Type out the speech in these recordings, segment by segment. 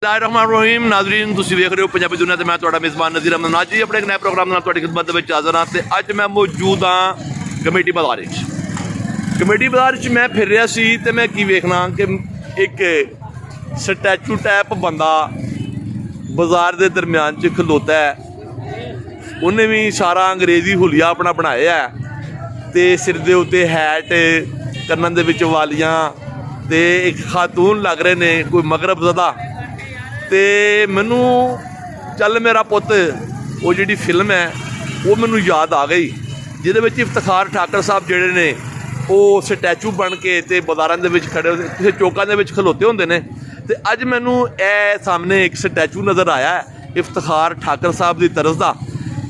रहमान नाजरीन तुसीं वेख रहे हो पंजाबी दुनिया ते मैं तुहाडा मेज़बान नज़ीर अहमद नाज जी अपने एक नए प्रोग्राम नाल तुहाडी खिदमत दे विच हाज़र हां ते अज मैं मौजूद हाँ कमेटी बाज़ार कमेटी बाज़ार मैं फिर रहा सी ते मैं की वेखना कि एक स्टैचू टाइप बंदा बाज़ार के दरम्यान च खलोता है। उन्हें भी सारा अंग्रेज़ी हुलिया अपना बनाया है ते सिर दे उत्ते हैट कन्नां दे विच वालियां ते एक खातून लग रहे ने कोई मगरब ज़दा ते मैनू चल मेरा पुत वो जी फिल्म है वो मैनू याद आ गई जिहदे विच इफ्तिखार ठाकर साहब जिहड़े ने वो स्टैचू बन के ते बाज़ारां दे विच खड़े किसी चौकां दे विच खलोते होंदे ने ते अज मैनू ए सामने एक स्टैचू नज़र आया है इफ्तिखार ठाकर साहब की तरफ का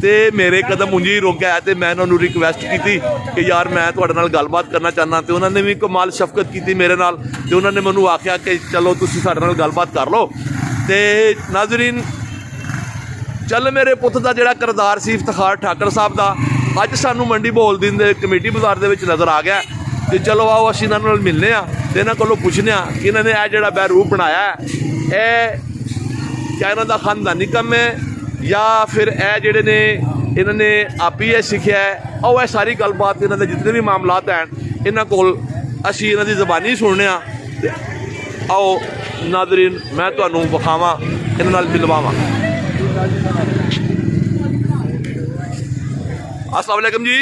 तो मेरे कदम उंजी रुक गया तो मैं उन्होंने रिक्वेस्ट की कि यार मैं तुहाडे नाल गलबात करना चाहना तो उन्होंने भी कमाल शफकत की मेरे नाल तो उन्होंने मैनू आख्या कि चलो तुसीं साडे नाल गलबात कर लो। तो नाज़रीन चल मेरे पुत का जिहड़ा किरदार सी इफ्तिखार ठाकर साहब का अज सानू मंडी बहाउल दीन दे कमेटी बाज़ार दे विच नज़र आ गया तो चलो आओ असीं इन्हां नाल मिलने तो इन्हां कोलों पुछने कि इन्होंने यह जिहड़ा बहरूप बनाया है क्या इन्हां दा खानदानी कम है या फिर ए जिहड़े ने इन्होंने आप ही यह सीखिया है। आओ सारी गलबात इन्होंने जितने भी मामलात हैं इन्हों को असी इन्हों की ज़बानी सुनने आओ नाज़रीन मैं तुहानू विखावां इन्हां नाल मिलवावां। अस्सलाम वालेकुम जी।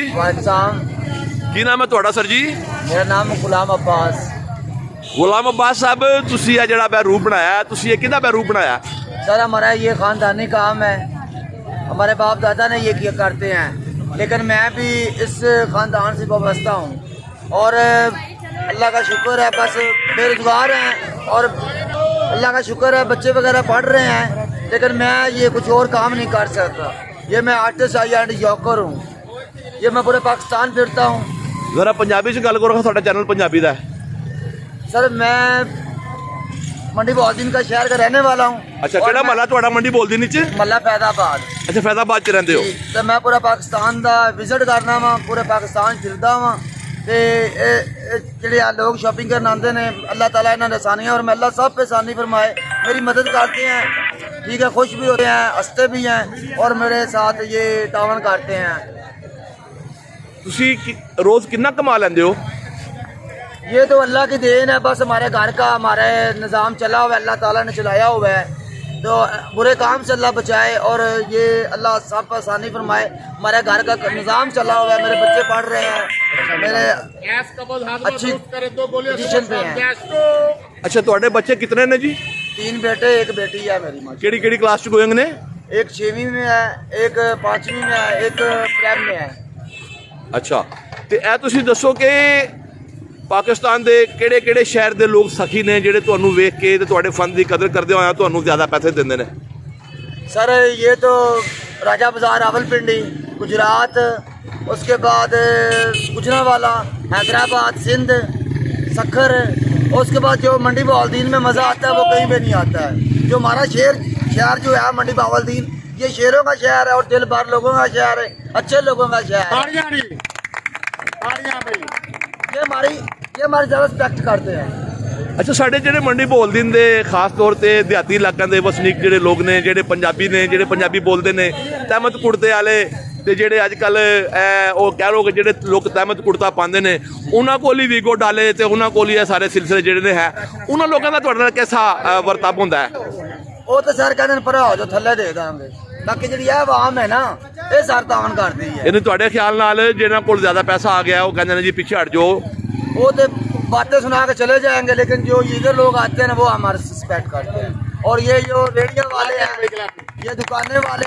की नाम है तुहाडा सर जी? मेरा नाम गुलाम अब्बास। गुलाम अब्बास साहब तुसीं यह जिहड़ा बहरूप बनाया तुसीं यह किहदा बहरूप बनाया? सर हमारा ये ख़ानदानी काम है, हमारे बाप दादा ने ये किया करते हैं, लेकिन मैं भी इस ख़ानदान से वाबस्ता हूँ और अल्लाह का शुक्र है बस बेरोज़गार हैं और अल्लाह का शुक्र है बच्चे वगैरह पढ़ रहे हैं, लेकिन मैं ये कुछ और काम नहीं कर सकता। ये मैं आर्टिस्ट एंड जॉकर हूँ, ये मैं पूरे पाकिस्तान फिरता हूँ। ज़रा पंजाबी च गल करो, साडा चैनल पंजाबी दा है। सर मैं मंडी बहाउल का शहर का रहने वाला हूँ। अच्छा केड़ा महला तुहाडा मंडी बहाउल च? महला फैदाबाद। अच्छा फैदाबाद च रहिंदे हो? तो मैं पूरा पाकिस्तान का विजिट करना वा, पूरे पाकिस्तान फिरदा वा ते जिहड़े लोग शॉपिंग करने आते हैं अल्लाह ताला इन्होंने आसानियाँ और मैं अल्लाह सब पे आसानी फरमाए, मेरी मदद करते हैं, ठीक है, खुश भी होते हैं, हंसते भी हैं और मेरे साथ ये तावन करते हैं। तुसी रोज़ कितना कमा लेंदे हो? ये तो अल्लाह की देन है, बस हमारे घर का हमारे निज़ाम चला हुआ है, अल्लाह ताला ने चलाया हुआ है, तो बुरे काम से अल्लाह बचाए और ये अल्लाह सब पर आसानी फरमाए। हमारे घर का निज़ाम चला हुआ है, मेरे बच्चे पढ़ रहे हैं, मेरे अच्छी पोजीशन पे हैं। अच्छा तुहाडे बच्चे कितने ने जी? 3 बेटे 1 बेटी है मेरी माँ। केड़ी क्लास च गोइंग ने? एक 6वीं में है, एक 5वीं में है, एक प्राइम में है। अच्छा तो ए तुसी दसो कि पाकिस्तान के किहड़े शहर के लोग सखी ने जिहड़े तुहानू वेख के ते तुहाडे फन की कदर करदे होया तुहानू ज़्यादा पैसे देंदे ने? सर ये तो राजा बाज़ार रावलपिंडी गुजरात, उसके बाद गुजरांवाला हैदराबाद सिंध सखर, उसके बाद जो मंडी बहाउल में मज़ा आता है वो कहीं पे नहीं आता है। जो हमारा शहर जो है मंडी बहाउल ये शेरों का शहर है और दिल भर लोगों का शहर है, अच्छे लोगों का शहर है। ये हमारी ज़्यादा रिस्पेक्ट करते हैं। अच्छा साढ़े जिहड़े मंडी बहाउल दे खास तौर पर देहाती इलाकों के वसनीक जिहड़े लोग ने जिहड़े पंजाबी बोलते हैं तहमत कुर्ते वाले ते जिहड़े अजकल वो कह लो कि जिहड़े लोग तहमत कुर्ता पाते हैं उन्होंने कोल ही वीगो डाले तो उन्होंने कोल ही सारे सिलसिले जिहड़े है उन्होंने लोगों का तुहाडे नाल कैसा वर्ताव होंदा है? वो तो सर कहते हैं भराओ जो थल्ले दे देंगे, बाकी जी आवाम है ना ये सर तावन करती है। यानी तुहाडे ख्याल नाल जिन्हां कोल ज़्यादा पैसा आ गया वो कहते हैं जी पीछे हट जाओ, वो तो बातें सुना के चले जाएंगे, लेकिन जो इधर लोग आते हैं ना वो हमारे रिस्पेक्ट करते हैं। और ये जो रेडियो वाले हैं, ये दुकानें वाले